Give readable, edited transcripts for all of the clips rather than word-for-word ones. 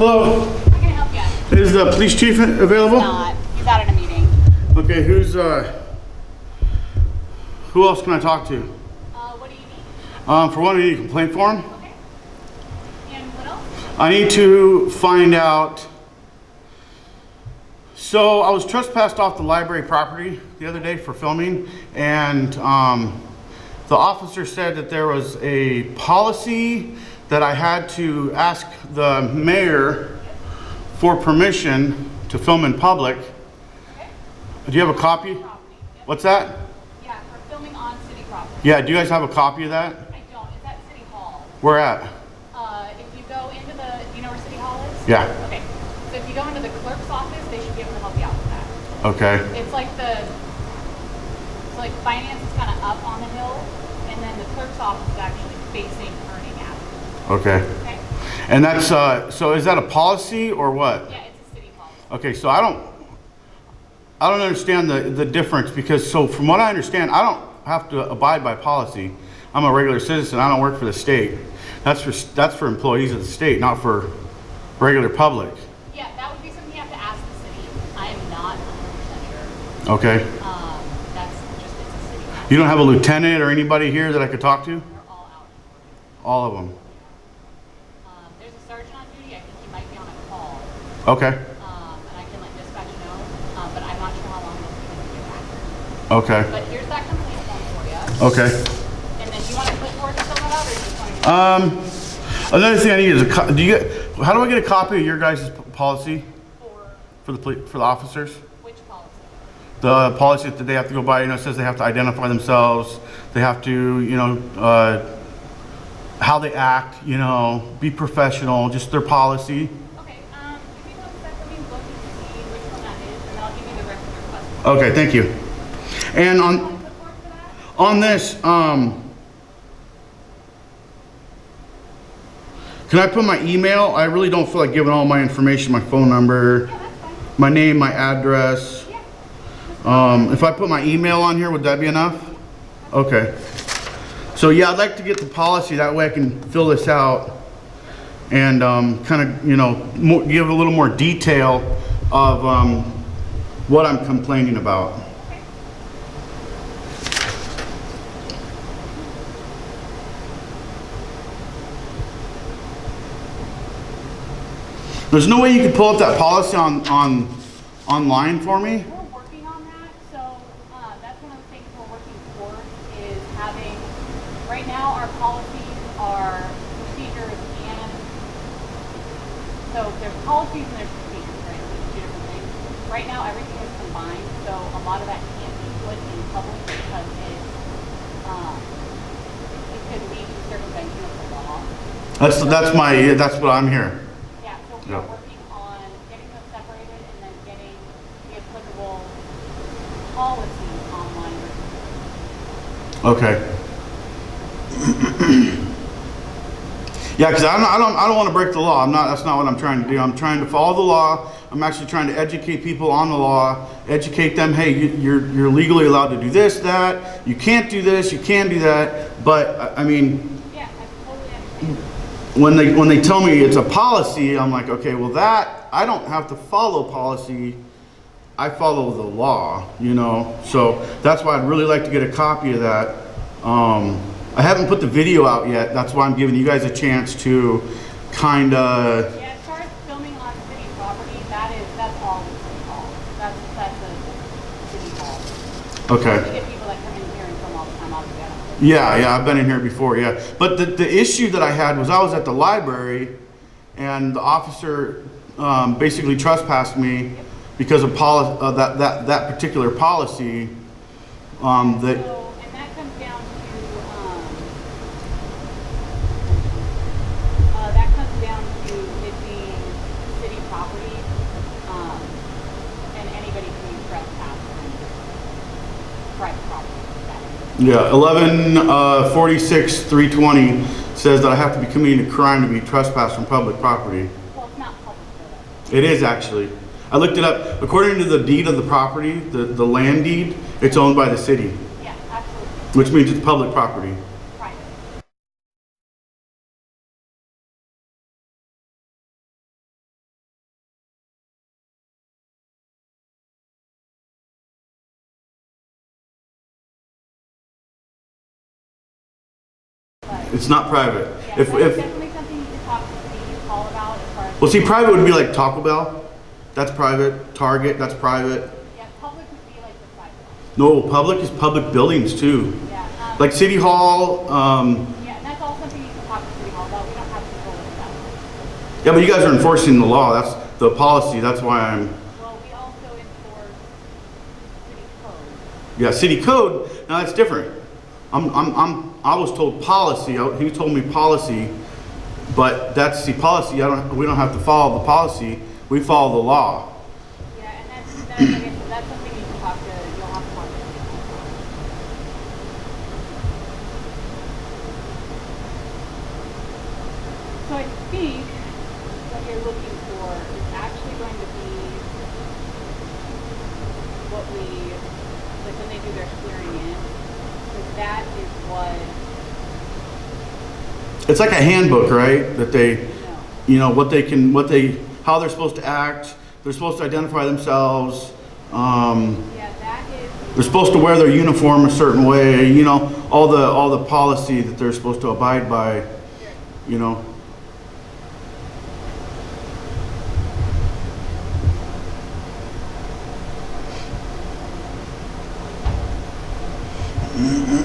Hello. How can I help you? Is the police chief available? Not. He's out at a meeting. Okay, who else can I talk to? What do you need? For one, I need a complaint form. Okay. And what else? I need to find out. So I was trespassed off the library property the other day for filming, and the officer said that there was a policy that I had to ask the mayor for permission to film in public. Okay. Do you have a copy? Yep. What's that? Yeah, for filming on city property. Yeah, do you guys have a copy of that? I don't. It's at City Hall. Where at? If you go into the, do you know where City Hall is? Yeah. Okay. So if you go into the clerk's office, they should be able to help you out with that. Okay. It's like finance is kind of up on the hill, and then the clerk's office is actually facing Earning Avenue. Okay. Okay? And that's, so is that a policy or what? Yeah, it's a city policy. Okay, so I don't understand the difference, because so from what I understand, I don't have to abide by policy. I'm a regular citizen. I don't work for the state. That's for employees of the state, not for regular public. Yeah, that would be something you have to ask the city. I am not 100% sure. Okay. That's just, it's a city policy. You don't have a lieutenant or anybody here that I could talk to? They're all out. All of them. There's a sergeant on duty. I think he might be on a call. Okay. And I can let dispatch know, but I'm not sure how long it'll take to get back. Okay. But here's that complaint form for you. Okay. And then do you want to clipboard to fill that out, or do you just want to? Another thing I need is how do I get a copy of your guys' policy for the officers? Which policy? The policy that they have to go by, it says they have to identify themselves, they have to, how they act, be professional, just their policy. Okay, give me 1 second. Let me look and see which one that is, and I'll give you the rest of your request. Okay, thank you. And Want a clipboard for that? on this, can I put my email? I really don't feel like giving all my information, my phone number, Yeah, that's fine. my name, my address. Yeah. If I put my email on here, would that be enough? Okay. So yeah, I'd like to get the policy, that way I can fill this out and kind of, give a little more detail of what I'm complaining about. There's no way you could pull up that policy online for me? We're working on that, so that's one of the things we're working towards is having, right now our policies are procedures and, so there's policies and there's procedures, right? There's two different things. Right now everything is combined, so a lot of that can't be put in public because it could lead to circumvention of the law. That's what I'm here. Yeah, so we are working on getting those separated and then getting the applicable policies online. Okay. Yeah, because I don't want to break the law. That's not what I'm trying to do. I'm trying to follow the law. I'm actually trying to educate people on the law, educate them. Hey, you're legally allowed to do this, that. You can't do this. You can do that. But I mean, Yeah, I totally understand. when they tell me it's a policy, I'm like, okay, well that I don't have to follow policy. I follow the law, So that's why I'd really like to get a copy of that. I haven't put the video out yet. That's why I'm giving you guys a chance to kind of. Yeah, as far as filming on city property, that's all in City Hall. That's a City Hall. Okay. We get people that come in here and film all the time altogether. Yeah, I've been in here before, yeah. But the issue that I had was I was at the library and the officer basically trespassed me because of that particular policy. And that comes down to it being city property, and anybody can use trespass on private property. Yeah, 1146-320 says that I have to be committing a crime to be trespassed from public property. Well, it's not public though. It is actually. I looked it up. According to the deed of the property, the land deed, it's owned by the city. Yeah, absolutely. Which means it's public property. It's not private. Yeah, If, that's if, definitely something you can talk to the call about as far as. well, see, private would be like Taco Bell. That's private. Target, that's private. Yeah, public would be like the sidewalk. No, public is public buildings too. Yeah. Like City Hall, Yeah, and that's all something you can talk to City Hall about. We don't have control over that. yeah, but you guys are enforcing the law. That's the policy. That's why I'm, Well, we also enforce city code. yeah, city code. Now that's different. I was told policy. He told me policy, but that's the policy. We don't have to follow the policy. We follow the law. Yeah, and that's like I said, that's something you can talk to. You'll have to talk to City Hall about. So I think what you're looking for is actually going to be what we, like when they do their clearing in, because that is what, It's like a handbook, right? That they, you know, you know, how they're supposed to act. They're supposed to identify themselves. yeah, that is. They're supposed to wear their uniform a certain way. You know, all the policy that they're supposed to abide by. You know.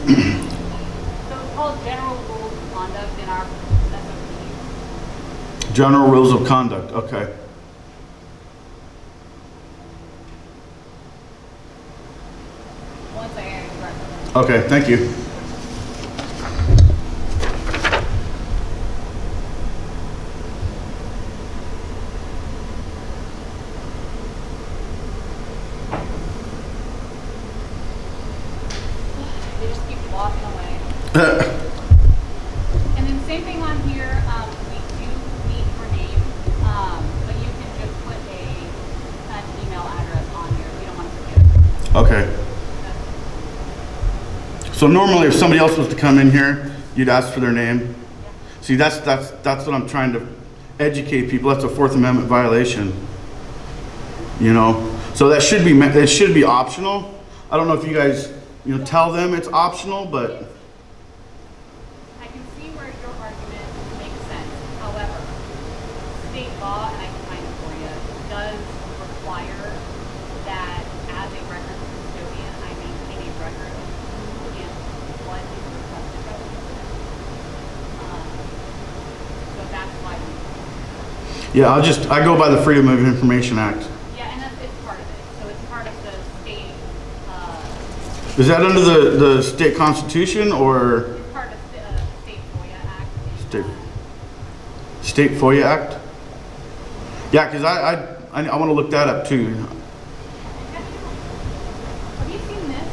So it's called general rules of conduct in our SOPs. General rules of conduct. Okay. Once I add it correctly. Okay. Thank you. They just keep walking away. And then same thing on here, we do need your name, but you can just put an email address on here. We don't want to forget. Okay. So normally, if somebody else was to come in here, you'd ask for their name. See, that's what I'm trying to educate people. That's a Fourth Amendment violation. You know, so that should be optional. I don't know if you guys, you know, tell them it's optional, but I can see where your argument makes sense. However, state law, and I can find it for you, does require that as a record custodian, I maintain a record of who and what is requested by the resident. So that's why we. yeah, I go by the Freedom of Information Act. Yeah, and it's part of it. So it's part of the state. Is that under the state constitution or It's part of the state FOIA Act. state state FOIA Act? Yeah, because I want to look that up too. Have you seen this?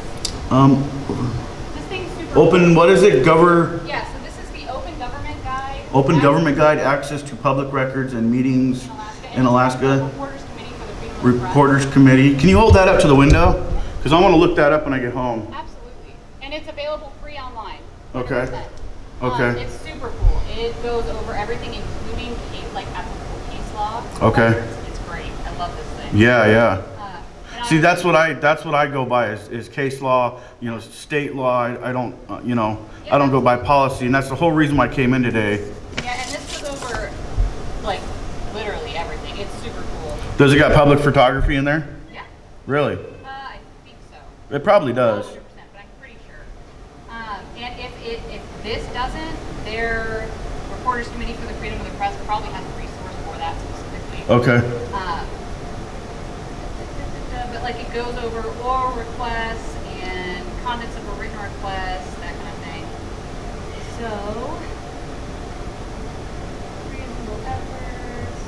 This thing's super. Open, what is it? Yeah, so this is the Open Government Guide. Open Government Guide, access to public records and meetings in Alaska. Reporters Committee for the Freedom of the Press. Reporters Committee. Can you hold that up to the window? Because I want to look that up when I get home. Absolutely. And it's available free online. Okay. 100%. Okay. It's super cool. It goes over everything, including applicable case law. Okay. Records. It's great. I love this thing. Yeah, yeah. And See, that's what I go by is case law, you know, state law. I don't, you know, I don't go by policy, and that's the whole reason why I came in today. Yeah, and this goes over, like, literally everything. It's super cool. Does it got public photography in there? Yeah. Really? I think so. It probably does. 100%, but I'm pretty sure. And if this doesn't, their Reporters Committee for the Freedom of the Press probably has a resource for that specifically. Okay. But like it goes over oral requests and contents of a written request, that kind of thing. So, reasonable efforts.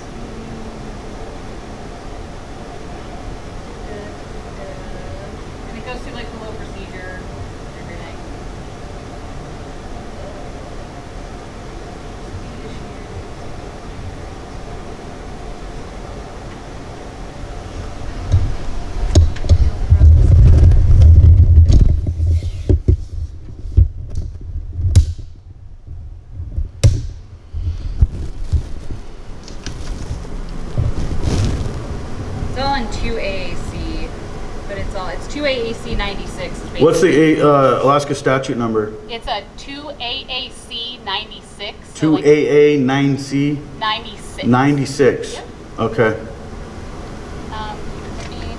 And it goes through like the low procedure, everything. It's all in 2A, C, but it's So it's 2AAC 96. What's the Alaska statute number? It's a 2AAC 96. 2AA 9C? 96. 96. Yep. Okay. Let me-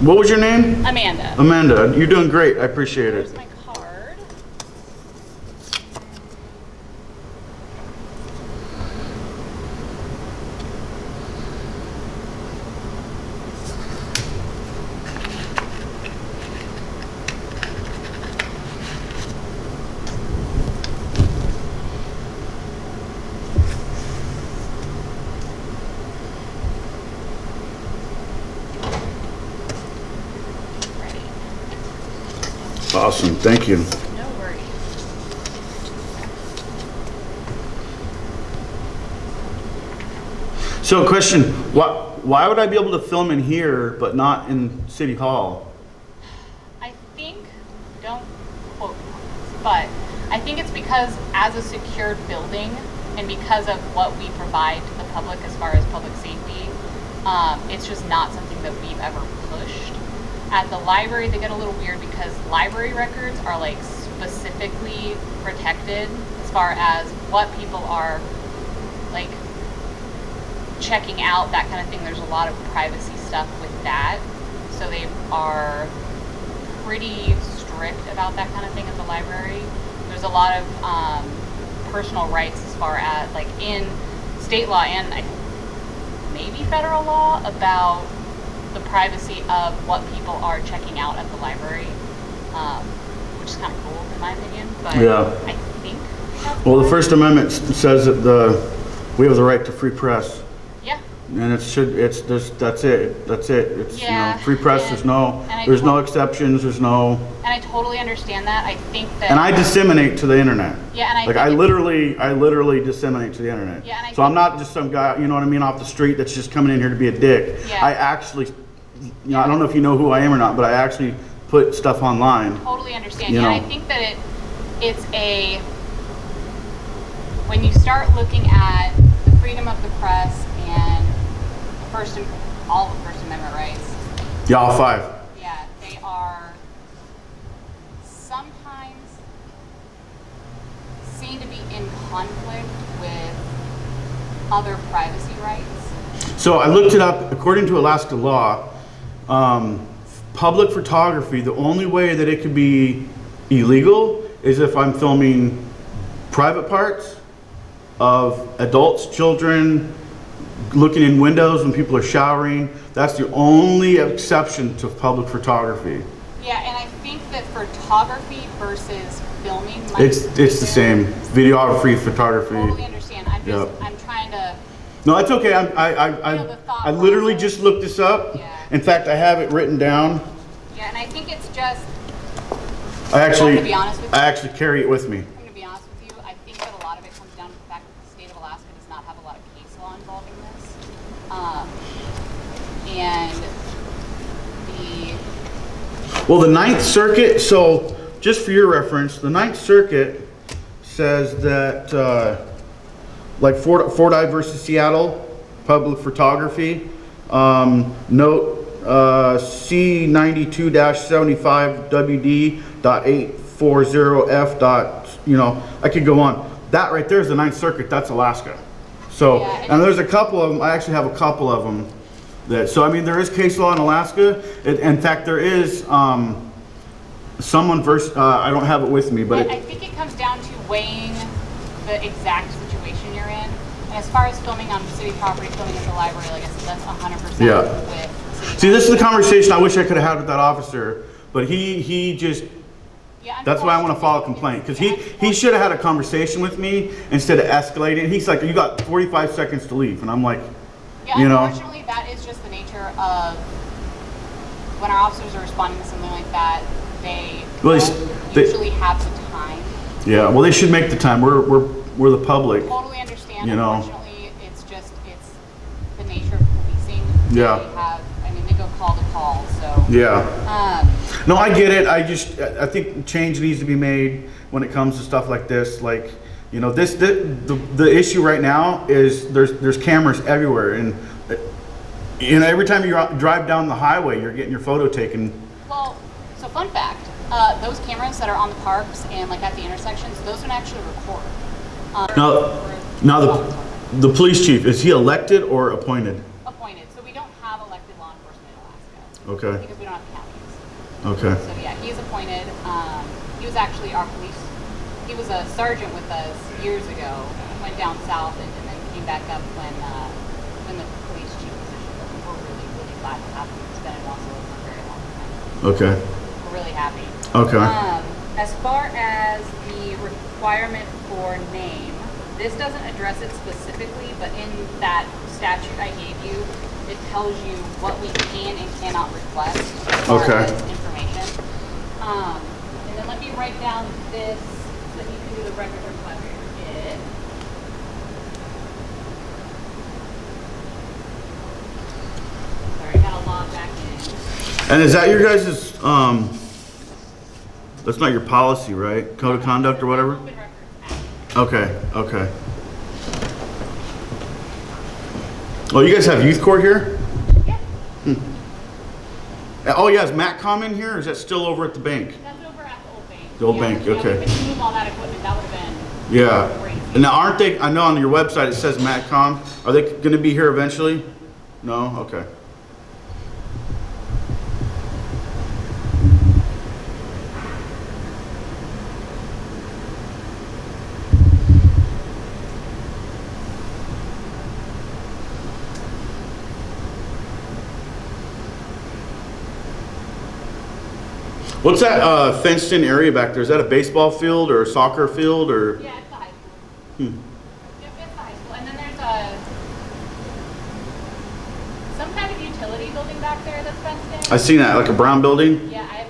What was your name? Amanda. Amanda. You're doing great. I appreciate it. Here's my card. Ready. Awesome. Thank you. No worries. So, question: why would I be able to film in here but not in City Hall? I think, don't quote me on this, but I think it's because as a secured building and because of what we provide to the public as far as public safety, it's just not something that we've ever pushed. At the library, they get a little weird because library records are like specifically protected as far as what people are like checking out, that kind of thing. There's a lot of privacy stuff with that. So they are pretty strict about that kind of thing at the library. There's a lot of personal rights as far as like in state law and maybe federal law about the privacy of what people are checking out at the library, which is kind of cool in my opinion. But Yeah. I think that's Well, the why. First Amendment says that we have the right to free press, Yeah. and that's it. It's Yeah, free press. and- There's no and there's no exceptions. There's no. And I totally understand that. I think that. And I disseminate to the internet. Yeah, and I Like think I literally disseminate to the internet. Yeah, and I so I'm think- not just some guy, you know what I mean, off the street that's just coming in here to be a dick. Yeah. I actually, I don't know if you know who I am or not, but I actually put stuff online. Totally understand. You Yeah, know. I think that it's a when you start looking at the freedom of the press and all the First Amendment rights. Yeah, all 5. Yeah, they are sometimes seen to be in conflict with other privacy rights. So I looked it up. According to Alaska law, public photography, the only way that it could be illegal is if I'm filming private parts of adults, children, looking in windows when people are showering. That's the only exception to public photography. Yeah, and I think that photography versus filming might It's the same. Videography, photography. Totally understand. I'm just Yep. I'm trying to. No, it's okay. You know, the thought I literally process. just looked this up. Yeah. In fact, I have it written down. Yeah, and I think it's just. I actually, To be honest with you. I actually carry it with me. I'm going to be honest with you. I think that a lot of it comes down to the fact that the state of Alaska does not have a lot of case law involving this, and the. Well, the Ninth Circuit, so just for your reference, the Ninth Circuit says that, like Fort Eye versus Seattle, public photography, note C92-75 WD.840F. I could go on. That right there is the Ninth Circuit. That's Alaska. So, Yeah, and there's a couple of them. I actually have a couple of them. So I mean, there is case law in Alaska. In fact, there is someone versus. I don't have it with me, but I think it comes down to weighing the exact situation you're in. And as far as filming on city property, filming at the library, like I said, that's 100% Yeah. with city see, this is the property. conversation I wish I could have had with that officer. But he just. Yeah, That's why I want to file a complaint, because he should have had a conversation with me instead of escalating. He's like, you got 45 seconds to leave, and I'm like, Yeah, you know. unfortunately, that is just the nature of when our officers are responding to something like that. They Well, don't they- usually have the time. Yeah, well, they should make the time. We're the public. Totally understand. You know. Unfortunately, it's the nature of policing. Yeah. They go call to call. So. Yeah. No, I get it. I think change needs to be made when it comes to stuff like this. Like, You know, the issue right now is there's cameras everywhere, and you know, every time you drive down the highway, you're getting your photo taken. Well, so fun fact, those cameras that are on the parks and like at the intersections, those don't actually record. Now the police chief, is he elected or appointed? Appointed. So we don't have elected law enforcement in Alaska. Okay. Because we don't have counties. Okay. So yeah, he's appointed. He was actually our police. He was a sergeant with us years ago. Went down south and then came back up when the police chief position. But we're really, really glad to have him. It's been in Wasilla for a very long time. Okay. We're really happy. Okay. As far as the requirement for name, this doesn't address it specifically, but in that statute I gave you, it tells you what we can and cannot request as far as information. And then let me write down this so that you can do the record request for your kid. Sorry, I gotta log back in. And is that your guys', that's not your policy, right? Code of conduct or whatever? Open Records Act. Okay, okay. Oh, you guys have youth court here? Yeah. Oh yeah, is MatCom in here, or is that still over at the bank? That's over at the old bank. The old bank, okay. If we move all that equipment, that would have been Yeah. crazy. And now aren't they, I know on your website it says MatCom, are they gonna be here eventually? No? Okay. What's that fenced in area back there? Is that a baseball field or a soccer field or? Yeah, it's the high school. Yep, it's the high school. And then there's some kind of utility building back there that's fenced in. I seen that, like a brown building? Yeah, I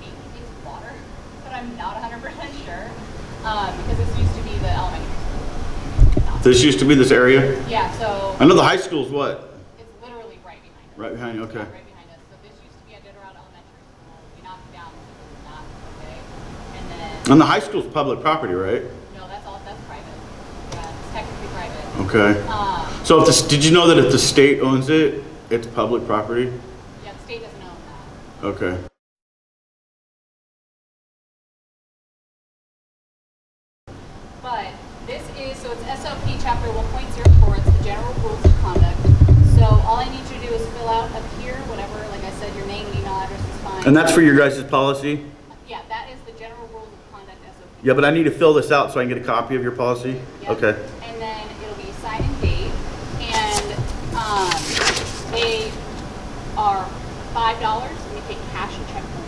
think it's water, but I'm not 100% sure. Because this used to be the elementary school. This used to be this area? Yeah, so I know the high school's what? it's literally right behind us. Right behind you, okay. Right behind us. So this used to be Iditarod Elementary School. We knocked it down because it was not okay. And then And the high school's public property, right? no, that's private. Yeah, it's technically private. Okay. So if did you know that if the state owns it, it's public property? Yeah, the state doesn't own that. Okay. But this is, so it's SOP chapter 1.04, it's the general rules of conduct. So all I need you to do is fill out up here, whatever, like I said, your name and email address is fine. And that's for your guys' policy? Yeah, that is the general rules of conduct SOP. Yeah, but I need to fill this out so I can get a copy of your policy? Yep. Okay. And then it'll be sign and date, and they are $5, and we take cash and check them.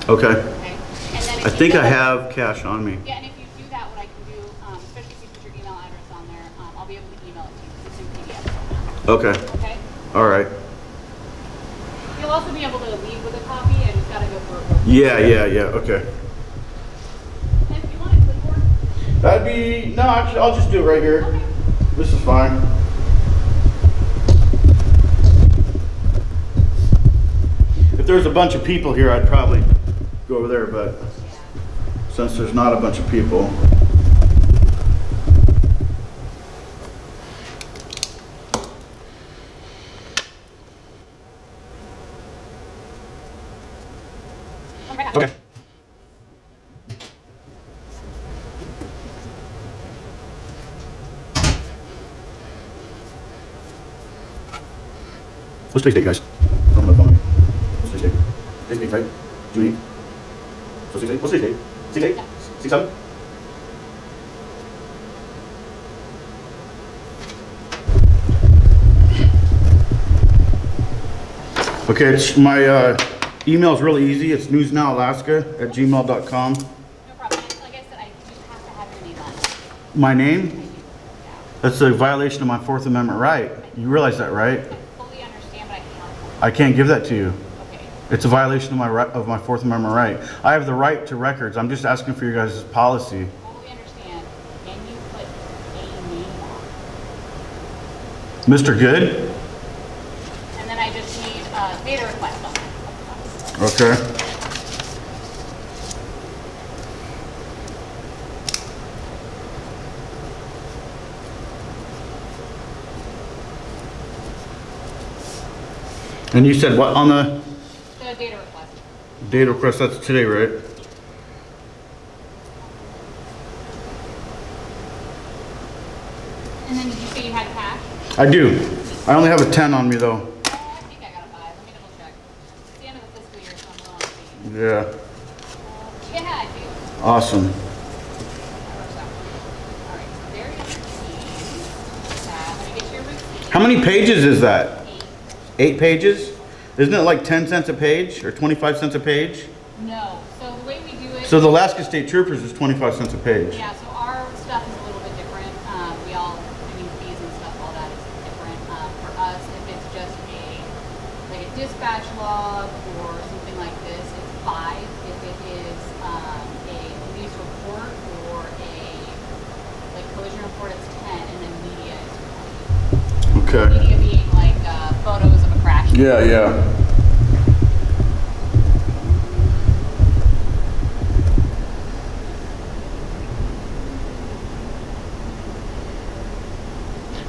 Okay. Okay? And then if I you think I fill- have cash on me. Yeah, and if you do that, what I can do, especially if you put your email address on there, I'll be able to email it to you, 'cause it's in PDF format. Okay. Okay? All right. You'll also be able to leave with a copy, and just gotta go through it. Yeah, okay. And if you want a clipboard, That'd be, no, actually, I'll just do it right here. okay. This is fine. If there's a bunch of people here, I'd probably go over there, but since there's not a bunch of people. Okay. What's today's date, guys? I'm on my phone. What's today's date? Today's date, right? June 8th. So 6/8. What's today's date? 6/8? 6/7? Okay, it's my email is really easy. It's newsnowalaska@gmail.com. No problem. And like I said, I just have to have your name on it. My name? Yeah. That's a violation of my Fourth Amendment right. You realize that, right? I fully understand, but I can't. I can't give that to you. Okay. It's a violation of my Fourth Amendment right. I have the right to records. I'm just asking for your guys' policy. Totally understand. Can you put a name on? Mr. Good? And then I just need data request on it. Okay. And you said what on the The data request. data request? That's today, right? And then did you say you had cash? I do. I only have a 10 on me though. I think I got a 5. Let me double check. It's the end of the fiscal year, so I'm low on fees. Yeah. Yeah, I do. Awesome. That works out. All right, so there is your fees. Let me get your receipt. How many pages is that? 8. 8 pages? Isn't it like 10 cents a page or 25 cents a page? No. So the way we do it. So the Alaska State Troopers is 25 cents a page. Yeah, so our stuff is a little bit different. We all, fees and stuff, all that is different. For us, if it's just like a dispatch log or something like this, it's 5. If it is a police report or a collision report, it's 10, and then media is 20. Okay. Media being like photos of a crash. Yeah, yeah.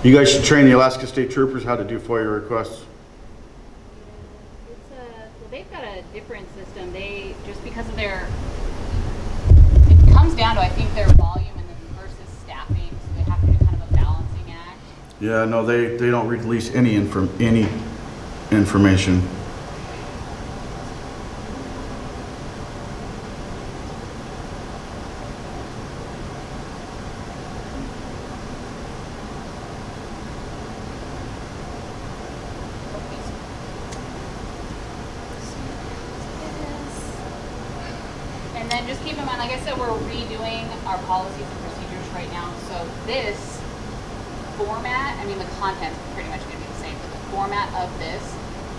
You guys should train the Alaska State Troopers how to do FOIA requests. Well, they've got a different system. They, just because of their, it comes down to, I think, their volume and then versus staffing, so they have to do kind of a balancing act. Yeah, no, they don't release any information. And then just keep in mind, like I said, we're redoing our policies and procedures right now. So this format, the content's pretty much going to be the same, but the format of this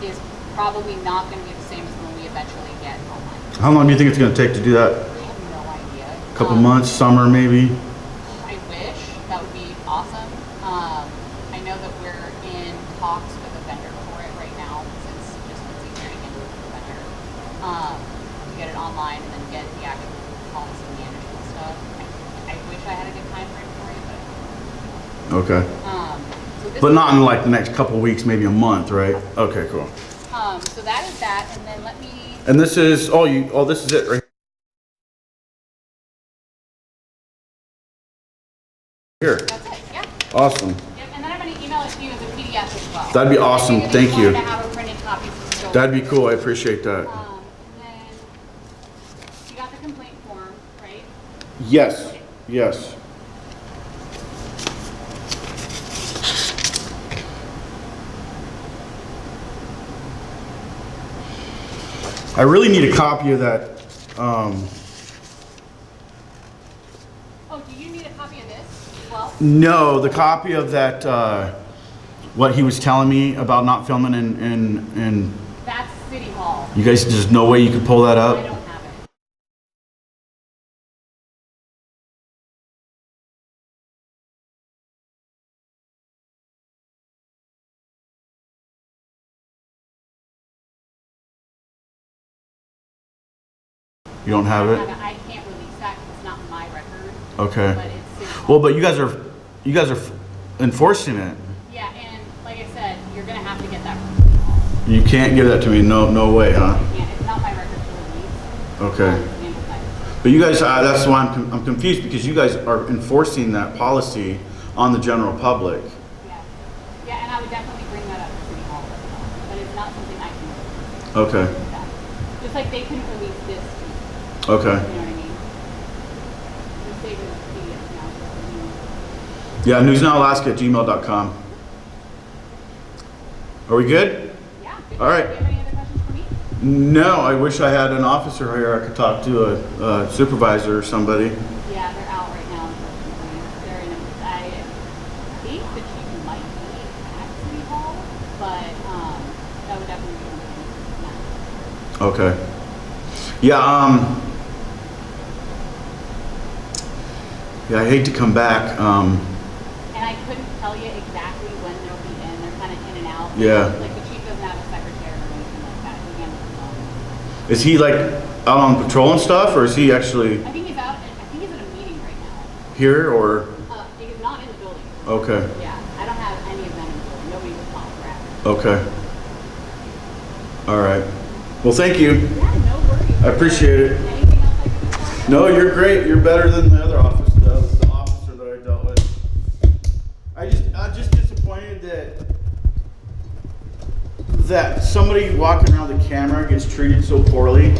is probably not going to be the same as the one we eventually get online. How long do you think it's going to take to do that? I have no idea. A couple months, summer maybe? I wish. That would be awesome. I know that we're in talks with a vendor for it right now, since it's easier to get with the vendor. To get it online and then get the actual policy management stuff. I wish I had a good time frame for you, but Okay. so this But not in like the next couple weeks, maybe a month, right? Okay, cool. so that is that, and then let me. And this is, this is it right here. That's it. Yeah. Awesome. Yep. And then I'm going to email it to you as a PDF as well. That'd be awesome. I Thank you. To have a printed copy so you don't- That'd be cool. I appreciate that. And then you got the complaint form, right? Yes. Yes. I really need a copy of that. Oh, do you need a copy of this as well? No, the copy of that, what he was telling me about not filming in That's City Hall. you guys, there's no way you could pull that I up? don't have it. You don't have it? I can't release that because it's not my record. Okay. But it's City Hall. Well, but you guys are enforcing it. Yeah, and like I said, you're gonna have to get that from City Hall. You can't give that to me. No way, huh? Yeah, it's not my record to release. Okay. It's handled by- But you guys, that's why I'm confused, because you guys are enforcing that policy on the general public. Yeah. Yeah, and I would definitely bring that up to City Hall as well, but it's not something I can release. Okay. Yeah. Just like they couldn't release this to you. Okay. You know what I mean? We're saving the PDF now, so Yeah, newsnowalaska@gmail.com. Are we good? yeah. Good. All right. Do you have any other questions for me? No, I wish I had an officer here I could talk to, a supervisor or somebody. Yeah, they're out right now, unfortunately. They're in a, I think the chief might be at City Hall, but that would definitely be something. Okay. Yeah, yeah, I hate to come back. And I couldn't tell you exactly when they'll be in. They're kind of in and out. Yeah. Like the chief doesn't have a secretary or anything like that. He handles his own. Is he like out on patrol and stuff, or is he actually I think he's out. I think he's at a meeting right now. here, or? He's not in the building. Okay, Yeah, I don't have any of them in the building. Nobody was called for after. okay. All right. Well, thank you. Yeah, no worries. I appreciate it. Anything else I can do for you? No, you're great. You're better than the other office, the officer that I dealt with. I'm just disappointed that somebody walking around the camera gets treated so poorly.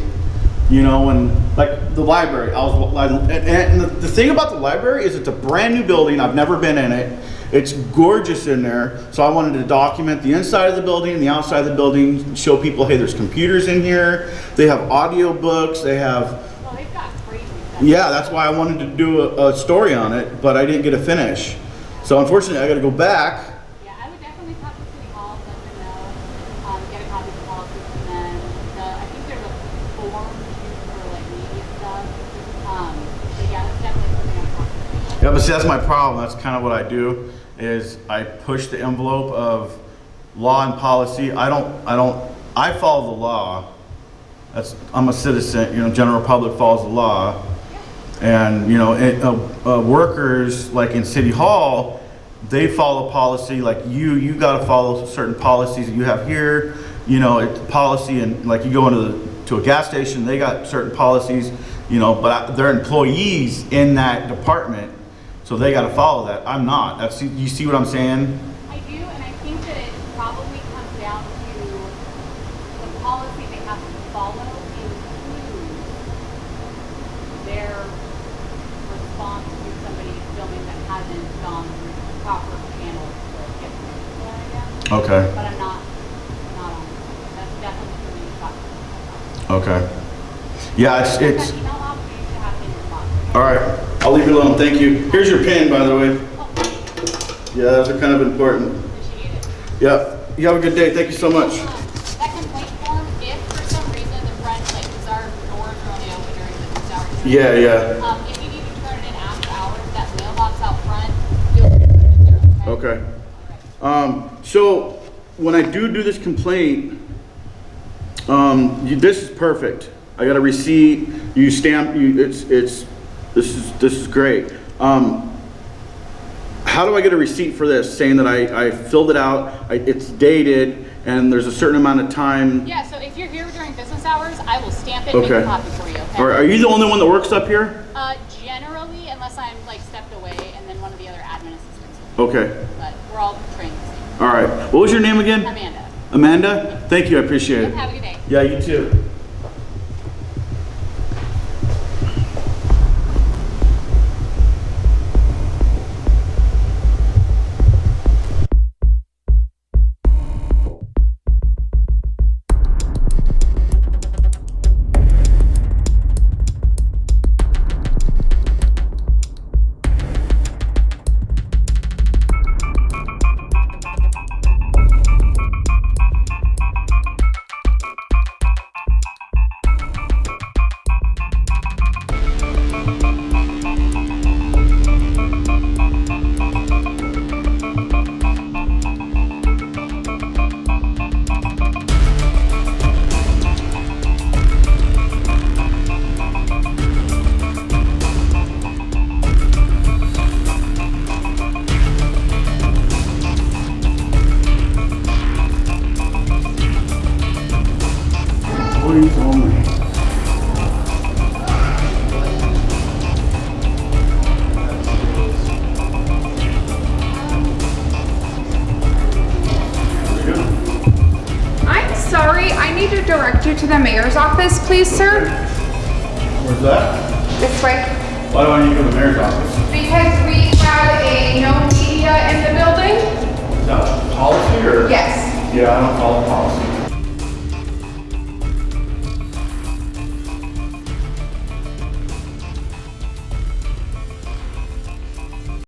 You know, and like the library, and the thing about the library is it's a brand new building. I've never been in it. It's gorgeous in there. So I wanted to document the inside of the building, the outside of the building, show people, hey, there's computers in here. They have audio books. They have, Well, they've got crazy stuff. yeah, that's why I wanted to do a story on it, but I didn't get a finish. So unfortunately, I got to go back. Yeah, I would definitely talk to City Hall, let them know, get a copy of the policies, and then I think there's a form for like media stuff. But yeah, that's definitely something I'm talking about. Yeah, but see, that's my problem. That's kind of what I do, is I push the envelope of law and policy. I follow the law. I'm a citizen, you know, general public follows the law. And, you know, workers like in City Hall, they follow policy. Like you got to follow certain policies that you have here. You know, it's policy, and like you go to a gas station, they got certain policies. You know, but they're employees in that department, so they got to follow that. I'm not. You see what I'm saying? I do, and I think that it probably comes down to the policy they have to follow includes their response to somebody filming that hasn't gone through the proper channels to get to the area. Okay. But I'm not on it. That's definitely something you talk to them about. Okay. Yeah, it's. That email off, you should have it in your box. All right. I'll leave you alone. Thank you. Here's your pin, by the way. Yeah, those are kind of important. Appreciate it. Yeah. You have a good day. Thank you so much. That complaint form, if for some reason the front, like, because our doors are only open during business hours. Yeah, yeah. If you need to turn it in after hours, that mailbox out front, feel free to put it in there, okay? Okay. So when I do this complaint, this is perfect. I got a receipt. You stamp. This is great. How do I get a receipt for this, saying that I filled it out? It's dated, and there's a certain amount of time. Yeah. So if you're here during business hours, I will stamp it and make a copy for you. Okay? All right. Are you the only one that works up here? Generally, unless I'm like stepped away, and then one of the other admin assistants. Okay. But we're all trained the same. All right. What was your name again? Amanda. Amanda? Thank you. I appreciate it. Have a good day. Yeah, you too. Employees only. I'm sorry, I need to direct you to the mayor's office, please, sir. Where's that? This way. Why do I need to go to the mayor's office? Because we had a no media in the building. Is that policy or? Yes. Yeah, I don't follow policy.